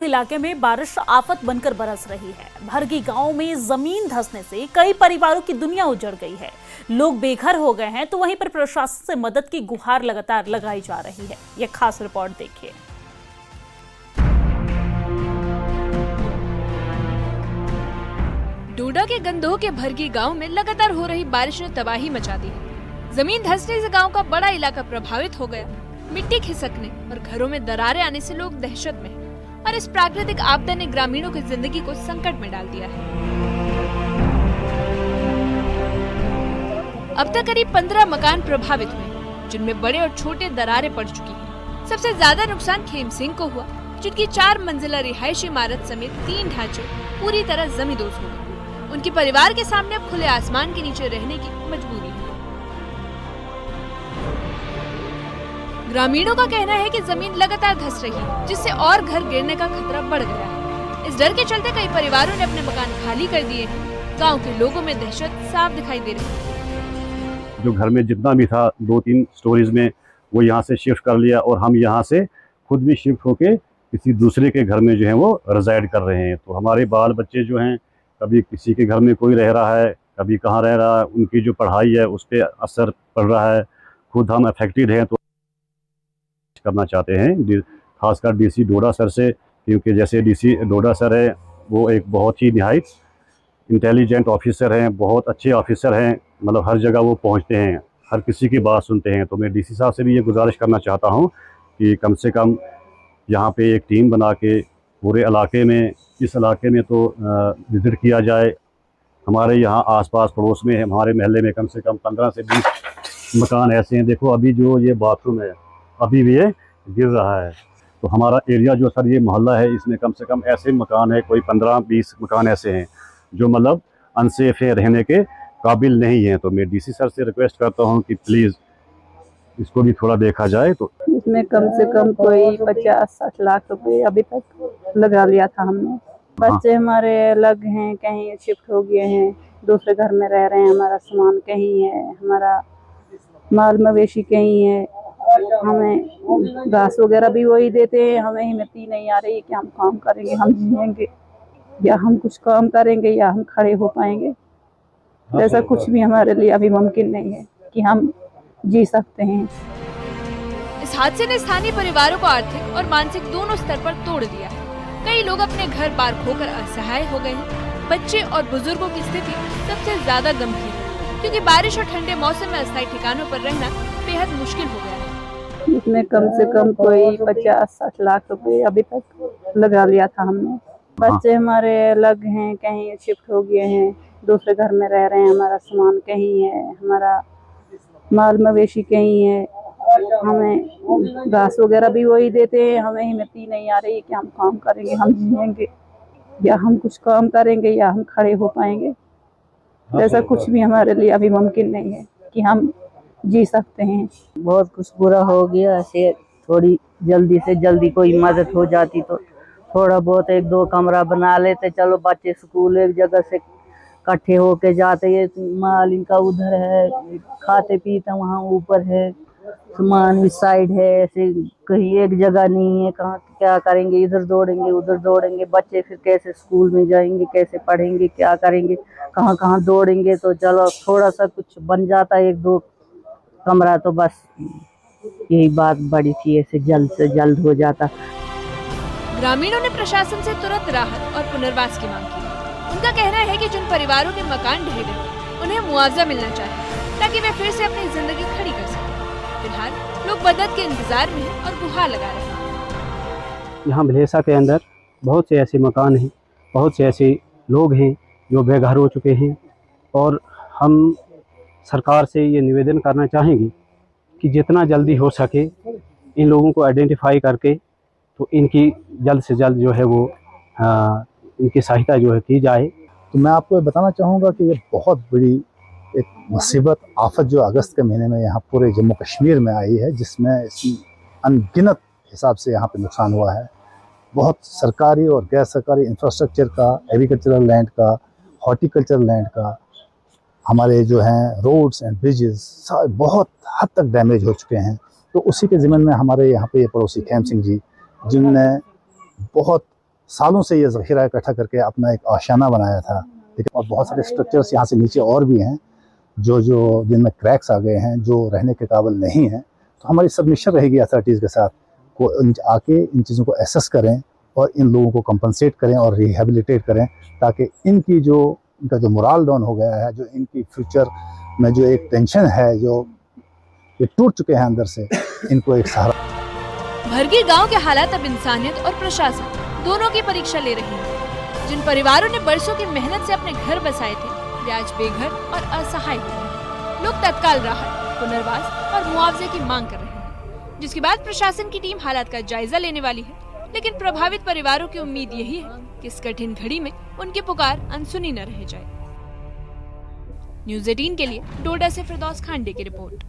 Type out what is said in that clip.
इलाके में बारिश आफत बनकर बरस रही है। भरगी गांव में जमीन धंसने से कई परिवारों की दुनिया उजड़ गई है। लोग बेघर हो गए हैं तो वहीं पर प्रशासन से मदद की गुहार लगातार लगाई जा रही है। यह खास रिपोर्ट देखिए। डोडा के गंदोह के भरगी गांव में लगातार हो रही बारिश ने तबाही मचा दी है। जमीन धंसने से गांव का बड़ा इलाका प्रभावित हो गया। मिट्टी खिसकने और घरों में दरारें आने से लोग दहशत में हैं और इस प्राकृतिक आपदा ने ग्रामीणों की जिंदगी को संकट में डाल दिया है। अब तक करीब 15 मकान प्रभावित हुए, जिनमें बड़े और छोटे दरारें पड़ चुकी हैं। सबसे ज्यादा नुकसान खेम सिंह को हुआ, जिनकी 4 मंजिला रिहायशी इमारत समेत 3 ढांचे पूरी तरह जमींदोज हो गए। उनके परिवार के सामने अब खुले आसमान के नीचे रहने की मजबूरी है। ग्रामीणों का कहना है कि जमीन लगातार धंस रही है, जिससे और घर गिरने का खतरा बढ़ गया है। इस डर के चलते कई परिवारों ने अपने मकान खाली कर दिए हैं। गांव के लोगों में दहशत साफ दिखाई दे रही है। जो घर में जितना भी था 2-3 स्टोरीज में वो यहाँ से शिफ्ट कर लिया और हम यहाँ से खुद भी शिफ्ट होके किसी दूसरे के घर में जो है वो रिजाइड कर रहे हैं। तो हमारे बाल बच्चे जो हैं, कभी किसी के घर में कोई रह रहा है, कभी कहाँ रह रहा है, उनकी जो पढ़ाई है उस पर असर पड़ रहा है। खुद हम अफेक्टेड हैं तो करना चाहते हैं, खासकर डीसी डोडा सर से, क्योंकि जैसे डीसी डोडा सर है वो एक बहुत ही निहायत इंटेलिजेंट ऑफिसर हैं, बहुत अच्छे ऑफिसर हैं। मतलब हर जगह वो पहुंचते हैं, हर किसी की बात सुनते हैं। तो मैं डीसी साहब से भी ये गुजारिश करना चाहता हूं कि कम से कम यहाँ पे एक टीम बना के पूरे इलाके में, इस इलाके में तो विजिट किया जाए। हमारे यहाँ आसपास पड़ोस में हमारे महल्ले में कम से कम 15 से 20 मकान ऐसे हैं। देखो अभी जो ये बाथरूम है अभी भी ये गिर रहा है। तो हमारा एरिया जो सर ये मोहल्ला है, इसमें कम से कम ऐसे मकान है, कोई 15-20 मकान ऐसे हैं जो मतलब अनसेफ है, रहने के काबिल नहीं है। तो मैं डीसी सर से रिक्वेस्ट करता हूं कि प्लीज़ इसको भी थोड़ा देखा जाए। तो इसमें कम से कम कोई 50-60 लाख रुपए अभी तक लगा लिया था हमने। बच्चे हमारे अलग हैं, कहीं शिफ्ट हो गए हैं, दूसरे घर में रह रहे हैं। हमारा सामान कहीं है, हमारा माल मवेशी कहीं है। हमें घास वगैरह भी वही देते हैं। हमें हिम्मत ही नहीं आ रही है कि हम काम करेंगे, हम जिएंगे, या हम कुछ काम करेंगे या हम खड़े हो पाएंगे। ऐसा कुछ भी हमारे लिए अभी मुमकिन नहीं है कि हम जी सकते हैं। इस हादसे ने स्थानीय परिवारों को आर्थिक और मानसिक दोनों स्तर पर तोड़ दिया है। कई लोग अपने घर बार खोकर असहाय हो गए हैं। बच्चे और बुजुर्गों की स्थिति सबसे ज्यादा गंभीर है, क्योंकि बारिश और ठंडे मौसम में अस्थायी ठिकानों पर रहना बेहद मुश्किल हो गया है। इसमें कम से कम कोई 50-60 लाख रुपए अभी तक लगा लिया था हमने। बच्चे हमारे अलग हैं, कहीं शिफ्ट हो गए हैं, दूसरे घर में रह रहे हैं। हमारा सामान कहीं है, हमारा माल मवेशी कहीं है। हमें घास वगैरह भी वही देते हैं। हमें हिम्मत ही नहीं आ रही है कि हम काम करेंगे, हम जिएंगे, या हम कुछ काम करेंगे या हम खड़े हो पाएंगे। ऐसा कुछ भी हमारे लिए अभी मुमकिन नहीं है कि हम जी सकते हैं। बहुत कुछ बुरा हो गया। ऐसे थोड़ी जल्दी से जल्दी कोई मदद हो जाती तो थोड़ा बहुत 1-2 कमरा बना लेते। चलो बच्चे स्कूल एक जगह से इकट्ठे होके जाते। ये माल इनका उधर है, खाते पीते वहाँ ऊपर है, सामान इस साइड है। ऐसे कहीं एक जगह नहीं है, कहाँ क्या करेंगे, इधर दौड़ेंगे उधर दौड़ेंगे। बच्चे फिर कैसे स्कूल में जाएंगे, कैसे पढ़ेंगे, क्या करेंगे, कहाँ कहाँ दौड़ेंगे। तो चलो थोड़ा सा कुछ बन जाता 1-2 कमरा तो बस यही बात बड़ी थी, ऐसे जल्द से जल्द हो जाता। ग्रामीणों ने प्रशासन से तुरंत राहत और पुनर्वास की मांग की। उनका कहना है कि जिन परिवारों के मकान ढह गए उन्हें मुआवजा मिलना चाहिए, ताकि वे फिर से अपनी जिंदगी खड़ी कर सकें। फिलहाल लोग मदद के इंतजार में हैं और गुहार लगा रहे हैं। यहाँ भलेसा के अंदर बहुत से ऐसे मकान हैं, बहुत से ऐसे लोग हैं जो बेघर हो चुके हैं, और हम सरकार से ये निवेदन करना चाहेंगे कि जितना जल्दी हो सके इन लोगों को आइडेंटिफाई करके तो इनकी जल्द से जल्द जो है वो इनकी सहायता जो है की जाए। तो मैं आपको ये बताना चाहूँगा कि ये बहुत बड़ी एक मुसीबत, आफत जो अगस्त के महीने में यहाँ पूरे जम्मू कश्मीर में आई है, जिसमें अनगिनत हिसाब से यहाँ पे नुकसान हुआ है। बहुत सरकारी और गैर सरकारी इंफ्रास्ट्रक्चर का, एग्रीकल्चरल लैंड का, हॉर्टिकल्चरल लैंड का, हमारे जो हैं रोड्स एंड ब्रिजेस बहुत हद तक डैमेज हो चुके हैं। तो उसी के ज़िम्मन में हमारे यहाँ पे ये पड़ोसी खेम सिंह जी, जिनने बहुत सालों से ये ज़ख़ीरा इकट्ठा करके अपना एक आशियाना बनाया था, ठीक है। और बहुत सारे स्ट्रक्चर्स यहाँ से नीचे और भी हैं जो जिनमें क्रैक्स आ गए हैं, जो रहने के काबिल नहीं हैं। तो हमारी सबमिशन रहेगी अथॉरिटीज़ के साथ को आके इन चीज़ों को एसेस करें और इन लोगों को कंपनसेट करें और रिहेबिलिटेट करें, ताकि इनका जो मोरल डाउन हो गया है, जो इनकी फ्यूचर में जो एक टेंशन है, जो ये टूट चुके हैं अंदर से, इनको एक सहारा। भरगी गांव के हालात अब इंसानियत और प्रशासन दोनों की परीक्षा ले रही है। जिन परिवारों ने बरसों की मेहनत से अपने घर बसाए थे, वे आज बेघर और असहाय हो गए। लोग तत्काल राहत, पुनर्वास और मुआवजे की मांग कर रहे हैं, जिसके बाद प्रशासन की टीम हालात का जायजा लेने वाली है। लेकिन प्रभावित परिवारों की उम्मीद यही है कि इस कठिन घड़ी में उनकी पुकार अनसुनी न रह जाए। न्यूज़ 18 के लिए डोडा से फिरदौस खांडे की रिपोर्ट।